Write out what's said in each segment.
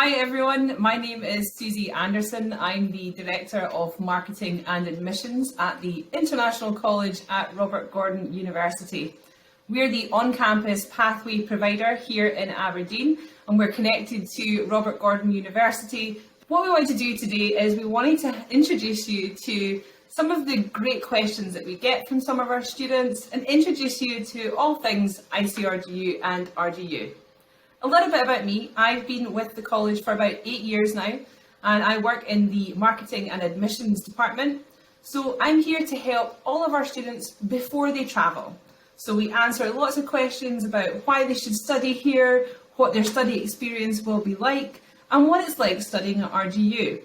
Hi everyone, my name is Susie Anderson. I'm the Director of Marketing and Admissions at the International College at Robert Gordon University. We're the on-campus pathway provider here in Aberdeen, and we're connected to Robert Gordon University. What we want to do today is we wanted to introduce you to some of the great questions that we get from some of our students and introduce you to all things ICRGU and RGU. A little bit about me. I've been with the college for about 8 years now, and I work in the marketing and admissions department. So I'm here to help all of our students before they travel. So we answer lots of questions about why they should study here, what their study experience will be like, and what it's like studying at RGU.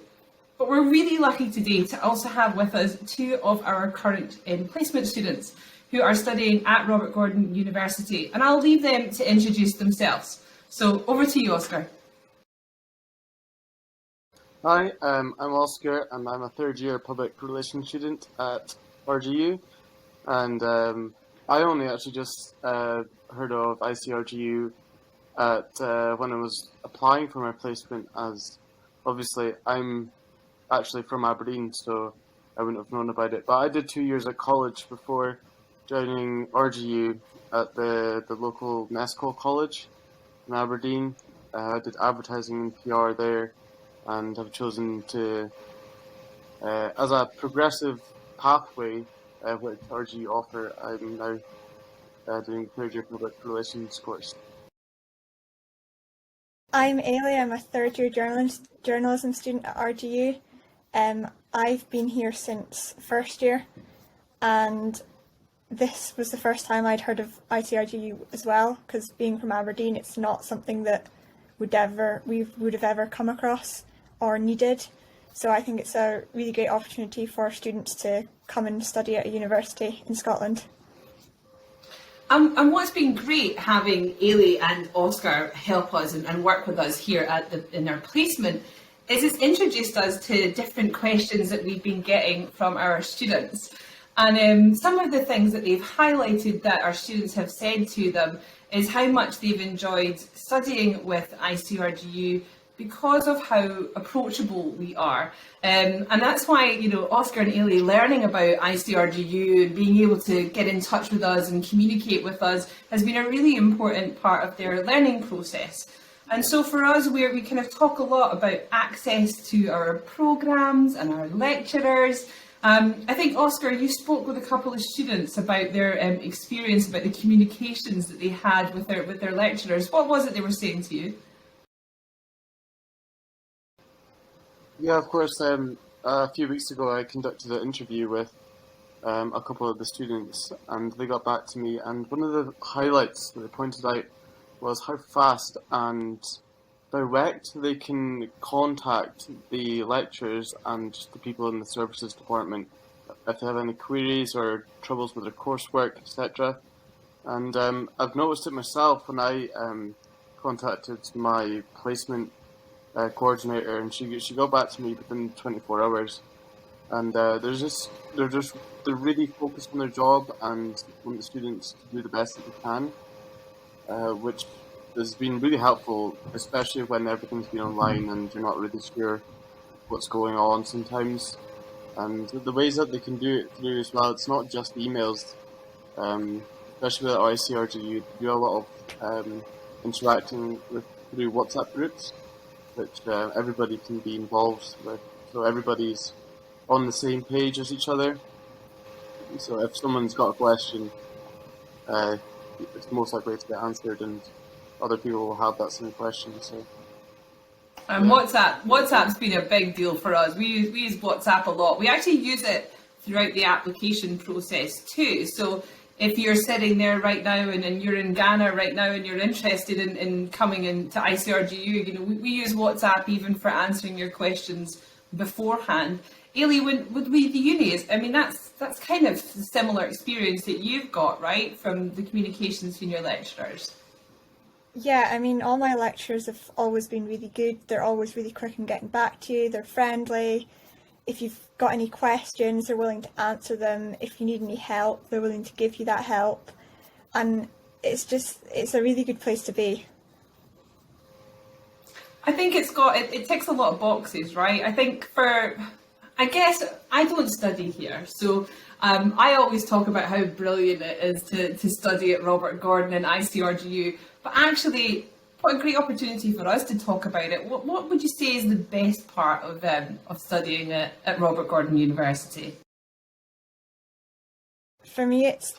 But we're really lucky today to also have with us two of our current placement students who are studying at Robert Gordon University, and I'll leave them to introduce themselves. So over to you, Oscar. Hi, I'm Oscar, and I'm a third-year public relations student at RGU. And I only actually just heard of ICRGU when I was applying for my placement, as obviously I'm actually from Aberdeen, so I wouldn't have known about it. But I did 2 years at college before joining RGU at the local Nesco college in Aberdeen. I did advertising and PR there, and have chosen to, as a progressive pathway which RGU offer, I'm now doing third year public relations course. I'm Ailey. I'm a third year journalism student at RGU. I've been here since first year, and this was the first time I'd heard of ICRGU as well, because being from Aberdeen, it's not something that we would have ever come across or needed. So I think it's a really great opportunity for students to come and study at a university in Scotland. And what's been great having Ailey and Oscar help us and work with us here in our placement is it's introduced us to different questions that we've been getting from our students. And some of the things that they've highlighted that our students have said to them is how much they've enjoyed studying with ICRGU because of how approachable we are. And that's why, Oscar and Ailey learning about ICRGU and being able to get in touch with us and communicate with us has been a really important part of their learning process. And so for us, we kind of talk a lot about access to our programmes and our lecturers. I think, Oscar, you spoke with a couple of students about their experience, about the communications that they had with their lecturers. What was it they were saying to you? Yeah, of course. A few weeks ago, I conducted an interview with a couple of the students, and they got back to me. And one of the highlights that they pointed out was how fast and direct they can contact the lecturers and the people in the services department if they have any queries or troubles with their coursework, etc. And I've noticed it myself when I contacted my placement coordinator, and she got back to me within 24 hours. And they're really focused on their job and want the students to do the best that they can, which has been really helpful, especially when everything's been online and you're not really sure what's going on sometimes. And the ways that they can do it through as well, it's not just emails, especially with ICRGU, you do a lot of interacting through WhatsApp groups, which everybody can be involved with, so everybody's on the same page as each other. So if someone's got a question, it's most likely to get answered, and other people will have that same question. So, WhatsApp's been a big deal for us. We use WhatsApp a lot. We actually use it throughout the application process too. So if you're sitting there right now and you're in Ghana right now and you're interested in coming into ICRGU, we use WhatsApp even for answering your questions beforehand. Ailey, with the unis, I mean that's kind of the similar experience that you've got, right, from the communications between your lecturers. Yeah, I mean, all my lecturers have always been really good. They're always really quick in getting back to you. They're friendly. If you've got any questions, they're willing to answer them. If you need any help, they're willing to give you that help. And it's a really good place to be. I think it ticks a lot of boxes, right? I guess I don't study here, so I always talk about how brilliant it is to study at Robert Gordon and ICRGU, but actually, what a great opportunity for us to talk about it. What would you say is the best part of studying at Robert Gordon University? For me, it's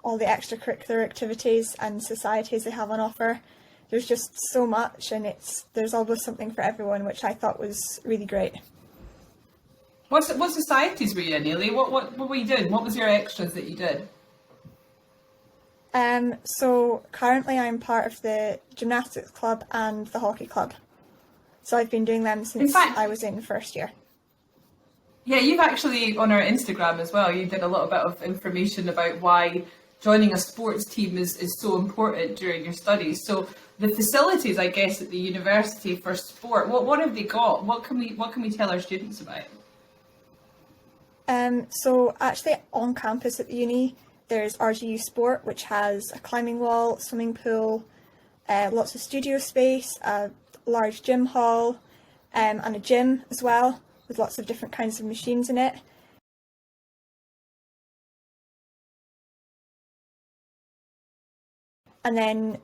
all the extracurricular activities and societies they have on offer. There's just so much, and there's always something for everyone, which I thought was really great. What societies were you in, Ailey? What were you doing? What was your extras that you did? So currently I'm part of the gymnastics club and the hockey club. So I've been doing them since I was in first year. Yeah, you've actually, on our Instagram as well, you did a little bit of information about why joining a sports team is so important during your studies. So the facilities, I guess, at the university for sport, what have they got? What can we tell our students about? So actually on campus at the uni, there's RGU Sport, which has a climbing wall, swimming pool, lots of studio space, a large gym hall, and a gym as well, with lots of different kinds of machines in it. And then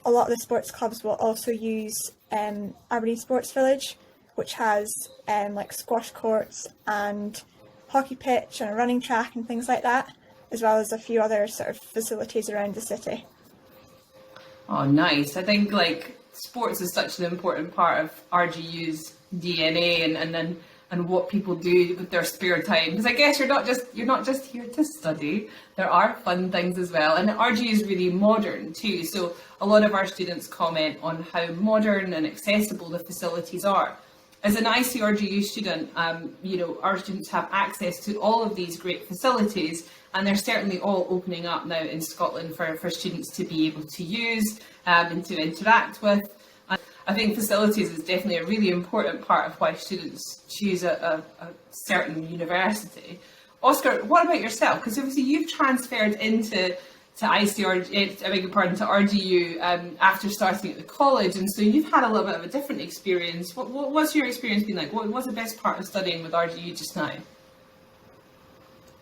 a lot of the sports clubs will also use Aberdeen Sports Village, which has like squash courts and hockey pitch and a running track and things like that, as well as a few other sort of facilities around the city. Oh, nice. I think like sports is such an important part of RGU's DNA and what people do with their spare time. Because I guess you're not just here to study. There are fun things as well. And RGU is really modern too. So a lot of our students comment on how modern and accessible the facilities are. As an ICRGU student, our students have access to all of these great facilities, and they're certainly all opening up now in Scotland for students to be able to use and to interact with. I think facilities is definitely a really important part of why students choose a certain university. Oscar, what about yourself? Because obviously you've transferred to RGU after starting at the college, and so you've had a little bit of a different experience. What's your experience been like? What's the best part of studying with RGU just now?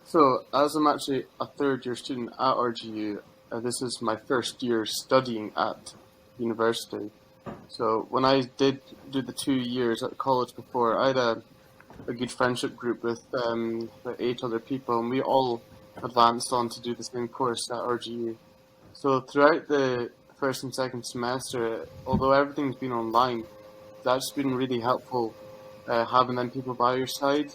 So, as I'm actually a third year student at RGU, this is my first year studying at university. So, when I did do the 2 years at college before, I had a good friendship group with about 8 other people, and we all advanced on to do the same course at RGU. So, throughout the first and second semester, although everything's been online, that's been really helpful having them people by your side.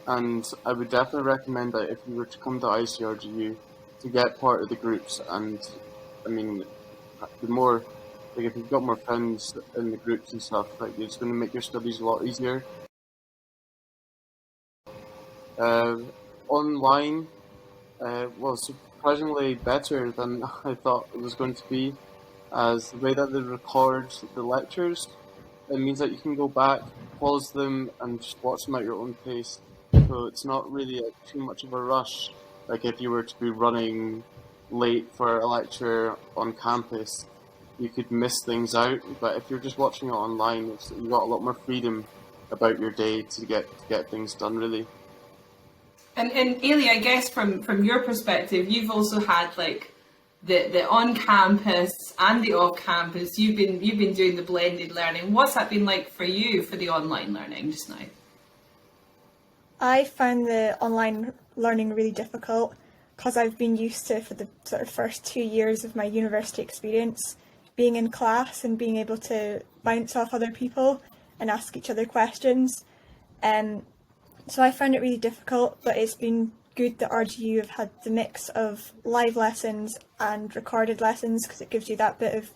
And I would definitely recommend that if you were to come to ICRGU to get part of the groups. And I mean, the more, like if you've got more friends in the groups and stuff, like it's going to make your studies a lot easier. Online was surprisingly better than I thought it was going to be, as the way that they record the lectures, it means that you can go back, pause them, and just watch them at your own pace. So it's not really too much of a rush, like if you were to be running late for a lecture on campus, you could miss things out. But if you're just watching it online, you've got a lot more freedom about your day to get things done, really. And Ailey, I guess from your perspective, you've also had like the on campus and the off campus. You've been doing the blended learning. What's that been like for you for the online learning just now? I found the online learning really difficult because I've been used to, for the sort of first 2 years of my university experience, being in class and being able to bounce off other people and ask each other questions. So I found it really difficult, but it's been good that RGU have had the mix of live lessons and recorded lessons, because it gives you that bit of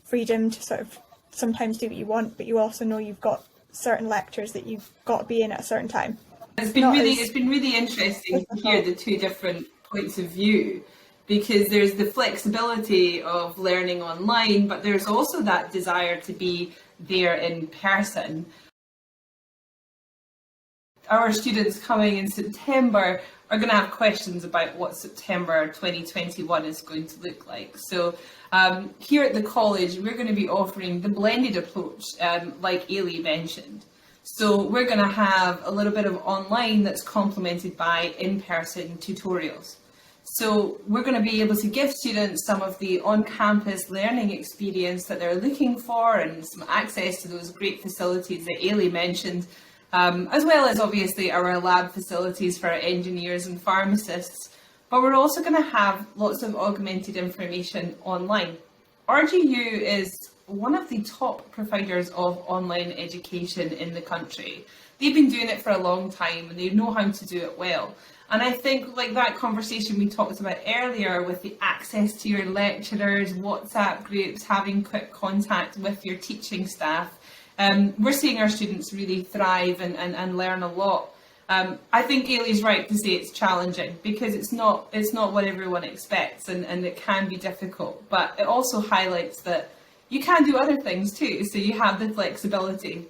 freedom to sort of sometimes do what you want, but you also know you've got certain lectures that you've got to be in at a certain time. It's been really interesting to hear the two different points of view, because there's the flexibility of learning online, but there's also that desire to be there in person. our students coming in September are going to have questions about what September 2021 is going to look like. So here at the college, we're going to be offering the blended approach, like Ailey mentioned. So we're going to have a little bit of online that's complemented by in-person tutorials. So we're going to be able to give students some of the on-campus learning experience that they're looking for and some access to those great facilities that Ailey mentioned, as well as obviously our lab facilities for our engineers and pharmacists. But we're also going to have lots of augmented information online. RGU is one of the top providers of online education in the country. They've been doing it for a long time and they know how to do it well. And I think, like that conversation we talked about earlier with the access to your lecturers, WhatsApp groups, having quick contact with your teaching staff, we're seeing our students really thrive and learn a lot. I think Ailey's right to say it's challenging because it's not what everyone expects and it can be difficult, but it also highlights that you can do other things too, so you have the flexibility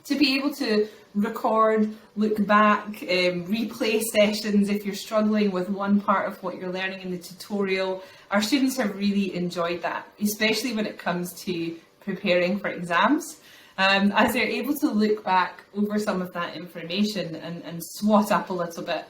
to be able to record, look back, replay sessions if you're struggling with one part of what you're learning in the tutorial. Our students have really enjoyed that, especially when it comes to preparing for exams. As they're able to look back over some of that information and swat up a little bit,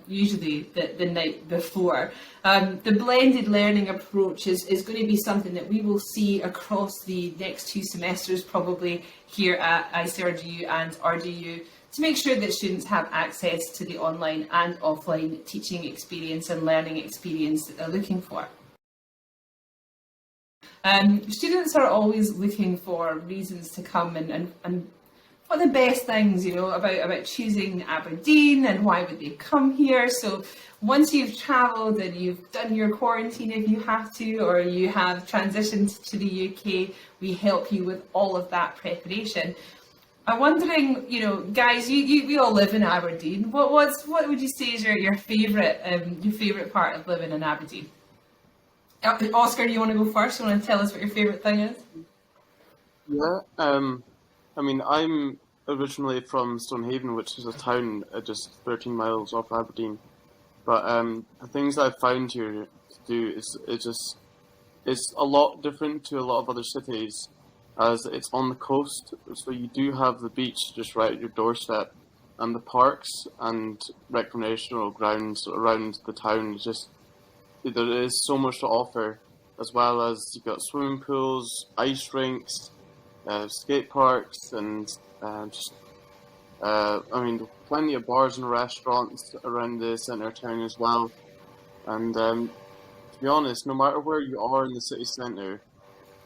usually the night before. The blended learning approach is going to be something that we will see across the next 2 semesters probably here at ICRGU and RGU to make sure that students have access to the online and offline teaching experience and learning experience that they're looking for. Students are always looking for reasons to come and what are the best things, about choosing Aberdeen and why would they come here. So once you've travelled and you've done your quarantine if you have to, or you have transitioned to the UK, we help you with all of that preparation. I'm wondering, guys, we all live in Aberdeen. What would you say is your favourite part of living in Aberdeen? Oscar, do you want to go first? You want to tell us what your favourite thing is? Yeah, I'm originally from Stonehaven, which is a town just 13 miles off Aberdeen. But the things I've found here to do it's a lot different to a lot of other cities, as it's on the coast. So you do have the beach just right at your doorstep, and the parks and recreational grounds around the town. There is so much to offer, as well as you've got swimming pools, ice rinks, skate parks, and plenty of bars and restaurants around the centre of town as well. And to be honest, no matter where you are in the city centre,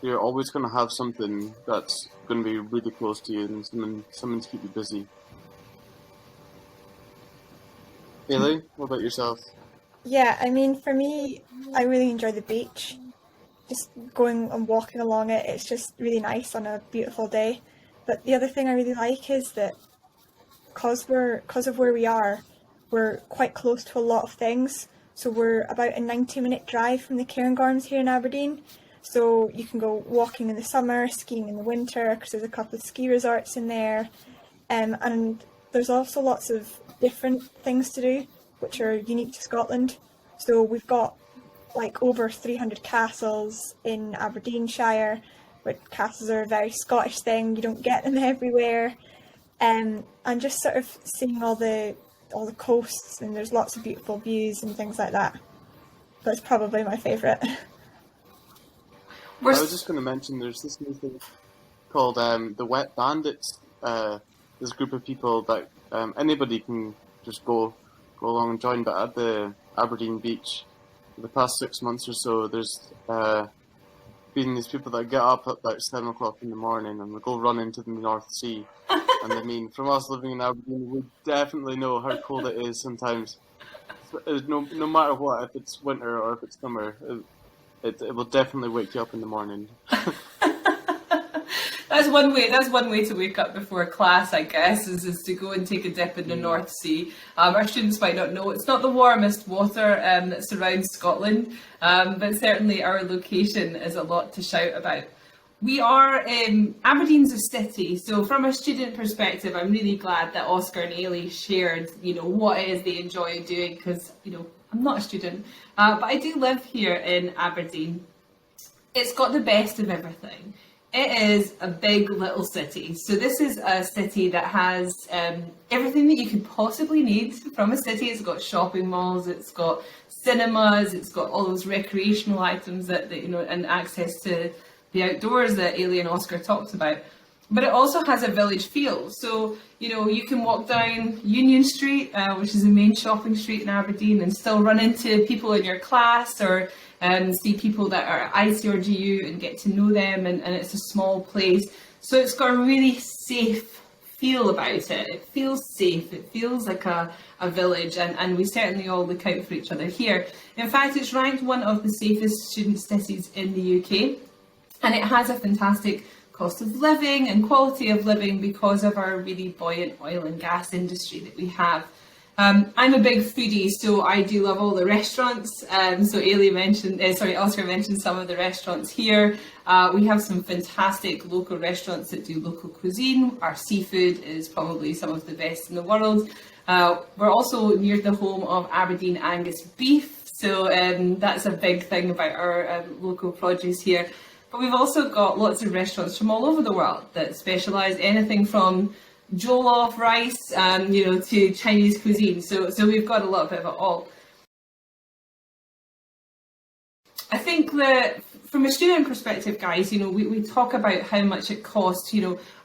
you're always going to have something that's going to be really close to you and something to keep you busy. Ailey, what about yourself? Yeah, for me, I really enjoy the beach. Just going and walking along it, it's just really nice on a beautiful day. But the other thing I really like is that because of where we are, we're quite close to a lot of things. So we're about a 90-minute drive from the Cairngorms here in Aberdeen. So you can go walking in the summer, skiing in the winter, because there's a couple of ski resorts in there. And there's also lots of different things to do, which are unique to Scotland. So we've got over 300 castles in Aberdeenshire, but castles are a very Scottish thing. You don't get them everywhere. And just sort of seeing all the coasts, and there's lots of beautiful views and things like that. That's probably my favourite. I was just going to mention there's this new thing called the Wet Bandits. There's a group of people that anybody can just go along and join, but at the Aberdeen beach for the past 6 months or so, there's been these people that get up at about 7 o'clock in the morning and we go run into the North Sea. And from us living in Aberdeen, we definitely know how cold it is sometimes. No matter what, if it's winter or if it's summer, it will definitely wake you up in the morning. That's one way to wake up before class, I guess, is to go and take a dip in the North Sea. Our students might not know it's not the warmest water that surrounds Scotland, but certainly our location is a lot to shout about. We are, Aberdeen's a city, so from a student perspective, I'm really glad that Oscar and Ailey shared, what it is they enjoy doing, because, I'm not a student, but I do live here in Aberdeen. It's got the best of everything. It is a big little city. So this is a city that has everything that you could possibly need from a city. It's got shopping malls, it's got cinemas, it's got all those recreational items that and access to the outdoors that Ailey and Oscar talked about. But it also has a village feel. So, you can walk down Union Street, which is the main shopping street in Aberdeen, and still run into people in your class or see people that are at IC or GU and get to know them, and it's a small place. So it's got a really safe feel about it. It feels safe, it feels like a village, and we certainly all look out for each other here. In fact, it's ranked one of the safest student cities in the UK. And it has a fantastic cost of living and quality of living because of our really buoyant oil and gas industry that we have. I'm a big foodie, so I do love all the restaurants. So Oscar mentioned some of the restaurants here. We have some fantastic local restaurants that do local cuisine. Our seafood is probably some of the best in the world. We're also near the home of Aberdeen Angus beef, so that's a big thing about our local produce here. But we've also got lots of restaurants from all over the world that specialise anything from jollof rice, to Chinese cuisine. So we've got a lot of it all. I think that from a student perspective, guys, we talk about how much it costs.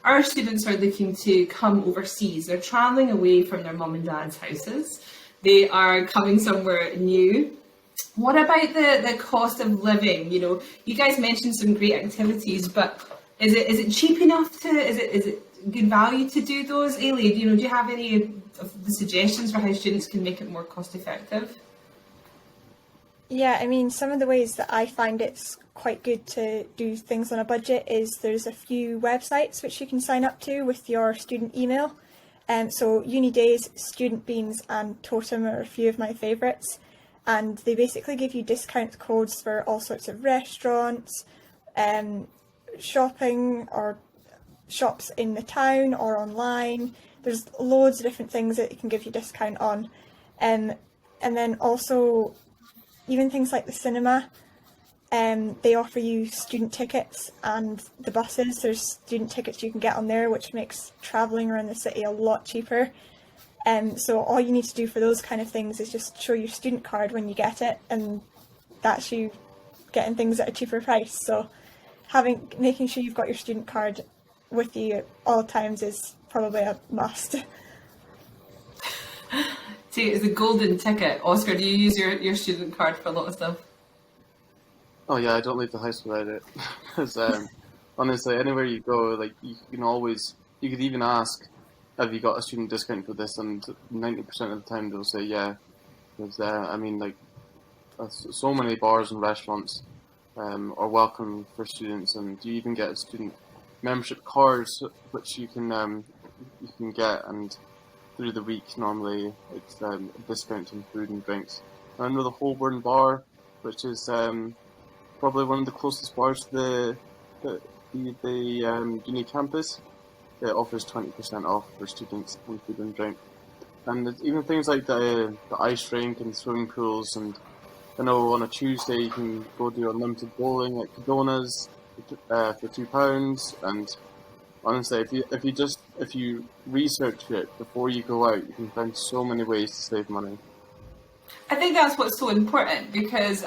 Our students are looking to come overseas. They're travelling away from their mum and dad's houses. They are coming somewhere new. What about the cost of living? You guys mentioned some great activities, but is it cheap enough is it good value to do those? Ailey, do you have any of the suggestions for how students can make it more cost effective? Yeah, I mean, some of the ways that I find it's quite good to do things on a budget is there's a few websites which you can sign up to with your student email. So Unidays, Student Beans and Totem are a few of my favourites. And they basically give you discount codes for all sorts of restaurants, shopping or shops in the town or online. There's loads of different things that it can give you discount on. And then also, even things like the cinema, they offer you student tickets, and the buses, there's student tickets you can get on there, which makes travelling around the city a lot cheaper. So all you need to do for those kind of things is just show your student card when you get it, and that's you getting things at a cheaper price. So making sure you've got your student card with you at all times is probably a must. See, it's a golden ticket. Oscar, do you use your student card for a lot of stuff? Oh yeah, I don't leave the house without it. Because honestly, anywhere you go, you could even ask, have you got a student discount for this? And 90% of the time they'll say yeah. Because so many bars and restaurants are welcome for students, and you even get student membership cards which you can get, and through the week normally it's a discount on food and drinks. And I know the Holborn Bar, which is probably one of the closest bars to the uni campus. It offers 20% off for students on food and drink. And there's even things like the ice rink and swimming pools, and I know on a Tuesday you can go do unlimited bowling at Cadona's for £2. And honestly, if you research it before you go out, you can find so many ways to save money. I think that's what's so important, because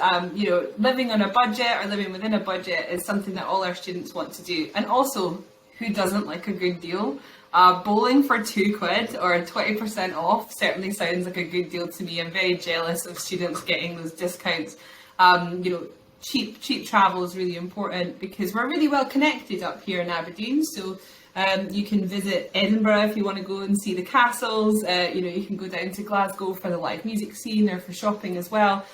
living on a budget or living within a budget is something that all our students want to do. And also, who doesn't like a good deal? Bowling for £2 or 20% off certainly sounds like a good deal to me. I'm very jealous of students getting those discounts. Cheap travel is really important because we're really well connected up here in Aberdeen. So you can visit Edinburgh if you want to go and see the castles. You can go down to Glasgow for the live music scene or for shopping as well.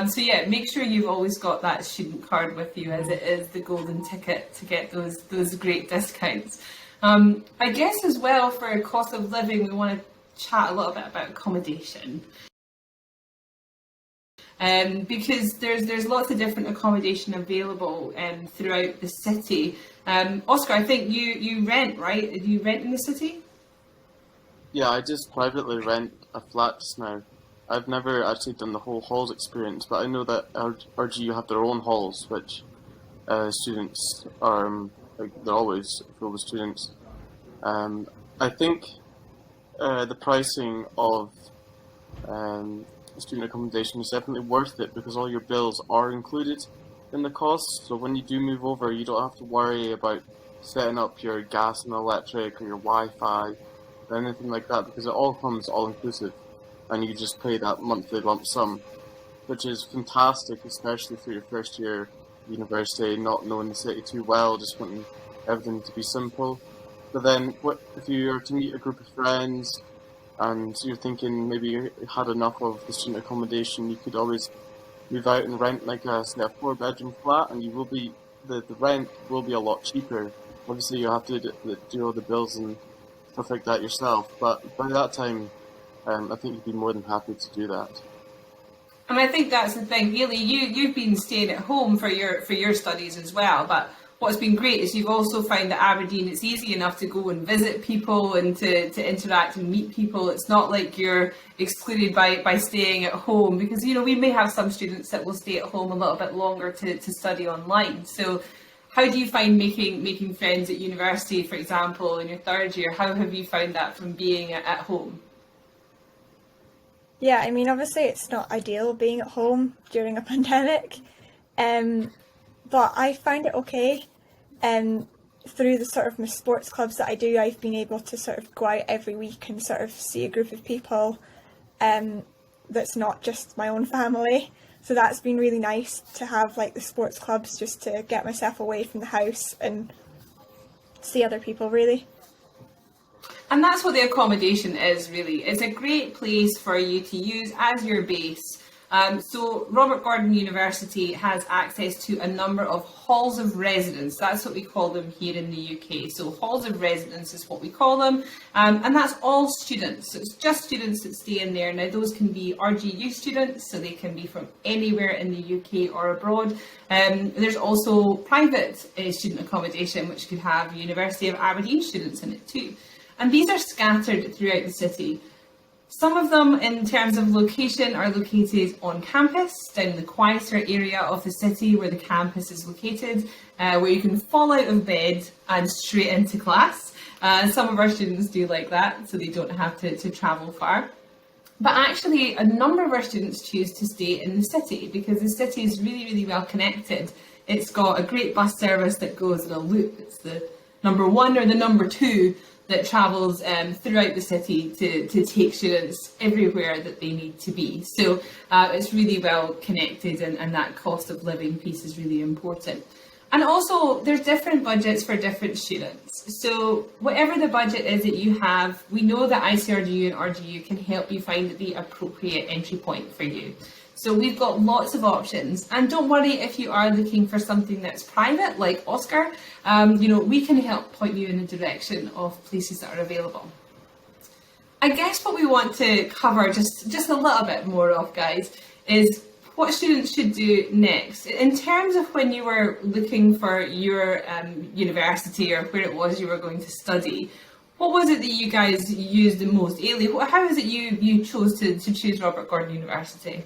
So yeah, make sure you've always got that student card with you, as it is the golden ticket to get those great discounts. I guess as well, for cost of living, we want to chat a little bit about accommodation. Because there's lots of different accommodation available throughout the city. Oscar, I think you rent, right? Do you rent in the city? Yeah, I just privately rent a flat just now. I've never actually done the whole halls experience, but I know that RGU have their own halls, which students are like they're always full with students. I think the pricing of um, student accommodation is definitely worth it because all your bills are included in the cost. So when you do move over, you don't have to worry about setting up your gas and electric or your Wi-Fi or anything like that because it all comes all inclusive, and you just pay that monthly lump sum, which is fantastic, especially for your first year of university, not knowing the city too well, just wanting everything to be simple. But then, what if you are to meet a group of friends and you're thinking maybe you had enough of the student accommodation, you could always move out and rent like a say a 4 bedroom flat, and you will be the rent will be a lot cheaper. Obviously, you have to do all the bills and stuff like that yourself, but by that time, I think you'd be more than happy to do that. And I think that's the thing, really. You've been staying at home for your studies as well, but what's been great is you've also found that Aberdeen, it's easy enough to go and visit people and to interact and meet people. It's not like you're excluded by staying at home, because we may have some students that will stay at home a little bit longer to study online. So how do you find making friends at university, for example, in your third year? How have you found that from being at home? Yeah, I mean, obviously it's not ideal being at home during a pandemic, but I find it okay. Through the sort of my sports clubs that I do, I've been able to sort of go out every week and sort of see a group of people that's not just my own family. So that's been really nice to have like the sports clubs just to get myself away from the house and see other people, really. And that's what the accommodation is, really. It's a great place for you to use as your base. So Robert Gordon University has access to a number of halls of residence. That's what we call them here in the UK. So halls of residence is what we call them. And that's all students. So it's just students that stay in there. Now those can be RGU students, so they can be from anywhere in the UK or abroad. There's also private student accommodation, which could have University of Aberdeen students in it too. And these are scattered throughout the city. Some of them, in terms of location, are located on campus, down in the quieter area of the city where the campus is located, where you can fall out of bed and straight into class. Some of our students do like that, so they don't have to travel far. But actually, a number of our students choose to stay in the city because the city is really, really well connected. It's got a great bus service that goes in a loop. It's the number 1 or the number 2 that travels throughout the city to take students everywhere that they need to be. So it's really well connected, and that cost of living piece is really important. And also, there's different budgets for different students. So whatever the budget is that you have, we know that ICRGU and RGU can help you find the appropriate entry point for you. So we've got lots of options, and don't worry if you are looking for something that's private, like Oscar. We can help point you in the direction of places that are available. I guess what we want to cover just a little bit more of, guys, is what students should do next. In terms of when you were looking for your university or where it was you were going to study, what was it that you guys used the most? Ailey, how is it you chose to choose Robert Gordon University?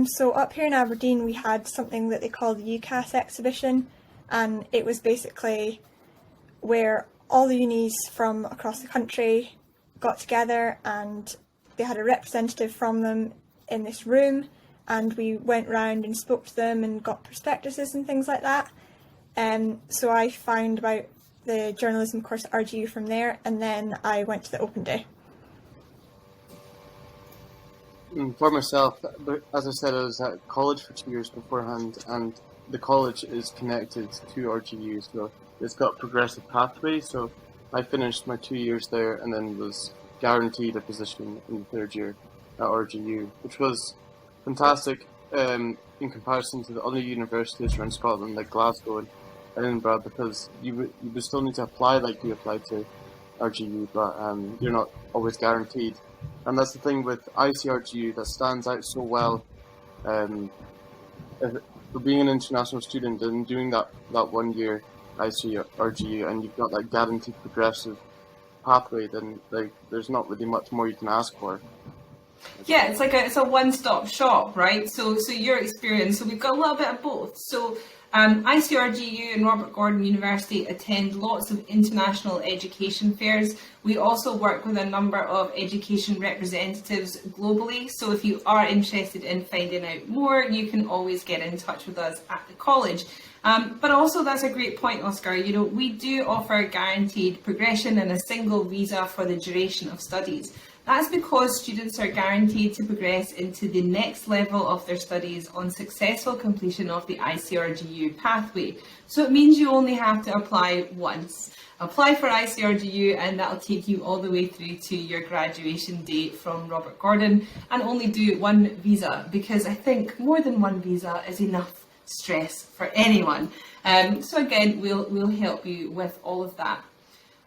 So up here in Aberdeen we had something that they call the UCAS exhibition, and it was basically where all the unis from across the country got together and they had a representative from them in this room, and we went round and spoke to them and got prospectuses and things like that. So I found about the journalism course at RGU from there, and then I went to the open day. For myself, as I said, I was at college for 2 years beforehand, and the college is connected to RGU, so it's got progressive pathway. So I finished my 2 years there and then was guaranteed a position in the third year at RGU, which was fantastic in comparison to the other universities around Scotland, like Glasgow and Edinburgh, because you would still need to apply like you applied to RGU, but you're not always guaranteed. And that's the thing with ICRGU that stands out so well. for being an international student and doing that 1 year ICRGU, and you've got that guaranteed progressive pathway, then like there's not really much more you can ask for. Yeah, it's a one-stop shop, right? So your experience. So we've got a little bit of both. So ICRGU and Robert Gordon University attend lots of international education fairs. We also work with a number of education representatives globally. So if you are interested in finding out more, you can always get in touch with us at the college. But also, that's a great point, Oscar. You know, we do offer guaranteed progression and a single visa for the duration of studies. That's because students are guaranteed to progress into the next level of their studies on successful completion of the ICRGU pathway. So it means you only have to apply once. Apply for ICRGU and that'll take you all the way through to your graduation date from Robert Gordon, and only do one visa, because I think more than one visa is enough stress for anyone. So again, we'll help you with all of that.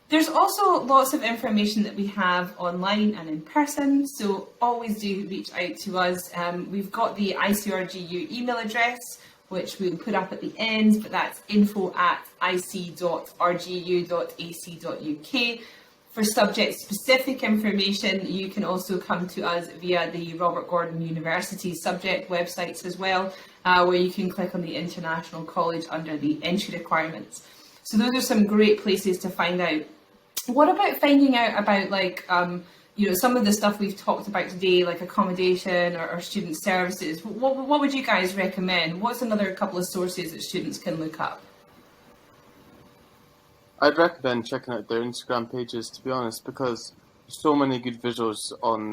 There's also lots of information that we have online and in person, so always do reach out to us. We've got the ICRGU email address, which we'll put up at the end, but that's info@ic.rgu.ac.uk. For subject-specific information, you can also come to us via the Robert Gordon University subject websites as well, where you can click on the International College under the entry requirements. So those are some great places to find out. What about finding out about some of the stuff we've talked about today, like accommodation or student services? What would you guys recommend? What's another couple of sources that students can look up? I'd recommend checking out their Instagram pages, to be honest, because there's so many good visuals on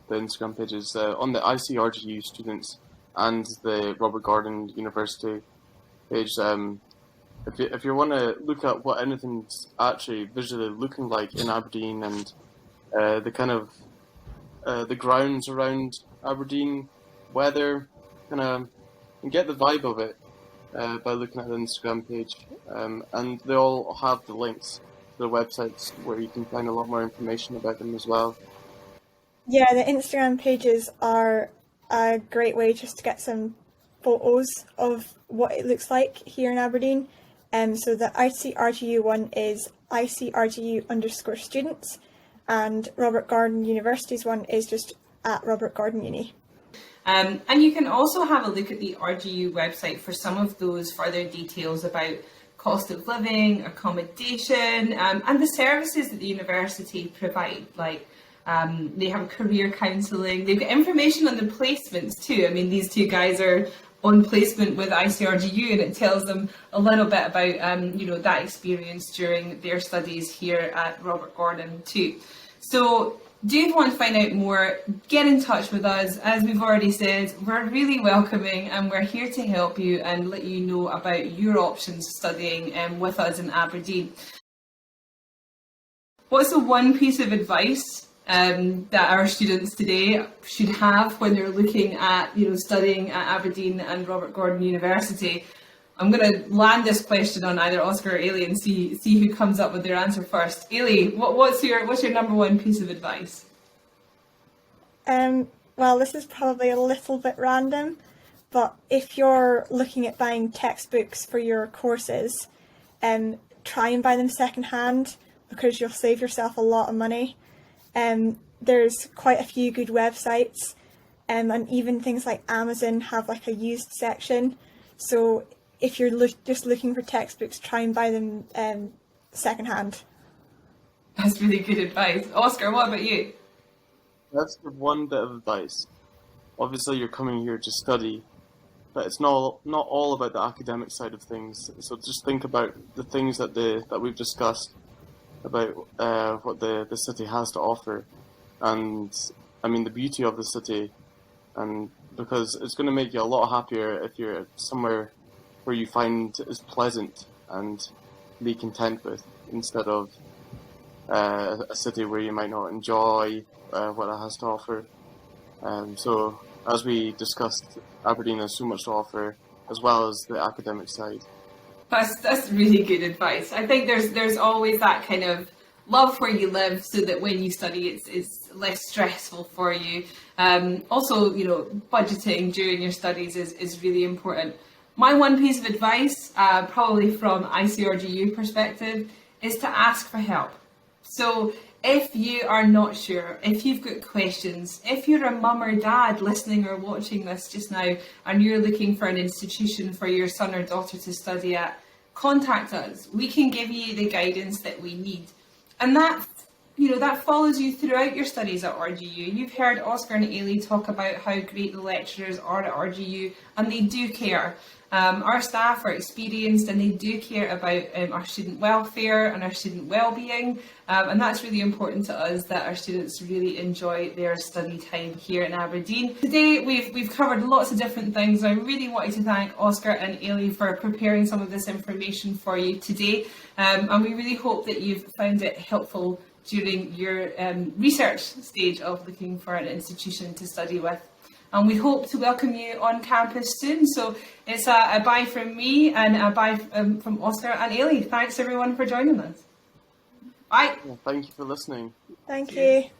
the Instagram pages, on the ICRGU students and the Robert Gordon University page. If you want to look at what anything's actually visually looking like in Aberdeen, and the kind of the grounds around Aberdeen, weather, and get the vibe of it by looking at the Instagram page, and they all have the links to the websites where you can find a lot more information about them as well. Yeah, the Instagram pages are a great way just to get some photos of what it looks like here in Aberdeen. So the ICRGU one is ICRGU_students, and Robert Gordon University's one is just at Robert Gordon Uni. And you can also have a look at the RGU website for some of those further details about cost of living, accommodation, and the services that the university provide. Like they have career counselling, they've got information on the placements too. I mean, these two guys are on placement with ICRGU, and it tells them a little bit about that experience during their studies here at Robert Gordon too. So do you want to find out more, get in touch with us. As we've already said, we're really welcoming and we're here to help you and let you know about your options studying with us in Aberdeen. What's the one piece of advice that our students today should have when they're looking at studying at Aberdeen and Robert Gordon University? I'm going to land this question on either Oscar or Ailey and see who comes up with their answer first. Ailey, what's your number one piece of advice? Well, this is probably a little bit random, but if you're looking at buying textbooks for your courses, try and buy them secondhand, because you'll save yourself a lot of money. There's quite a few good websites, and even things like Amazon have like a used section. So if you're just looking for textbooks, try and buy them secondhand. That's really good advice. Oscar, what about you? That's the one bit of advice. Obviously, you're coming here to study, but it's not all about the academic side of things. So just think about the things that we've discussed about what the city has to offer, and I mean the beauty of the city, and because it's going to make you a lot happier if you're somewhere where you find is pleasant and be content with, instead of a city where you might not enjoy what it has to offer. So as we discussed, Aberdeen has so much to offer, as well as the academic side. That's really good advice. I think there's always that kind of love where you live, so that when you study it's less stressful for you. Also, budgeting during your studies is really important. My one piece of advice, probably from ICRGU perspective, is to ask for help. So if you are not sure, if you've got questions, if you're a mum or dad listening or watching this just now and you're looking for an institution for your son or daughter to study at, contact us. We can give you the guidance that we need. And that follows you throughout your studies at RGU. You've heard Oscar and Ailey talk about how great the lecturers are at RGU, and they do care. Our staff are experienced and they do care about our student welfare and our student well-being, and that's really important to us, that our students really enjoy their study time here in Aberdeen. Today we've covered lots of different things. I really wanted to thank Oscar and Ailey for preparing some of this information for you today, and we really hope that you've found it helpful during your research stage of looking for an institution to study with. And we hope to welcome you on campus soon. So it's a bye from me and a bye from Oscar and Ailey. Thanks everyone for joining us. Bye. Thank you for listening. Thank you.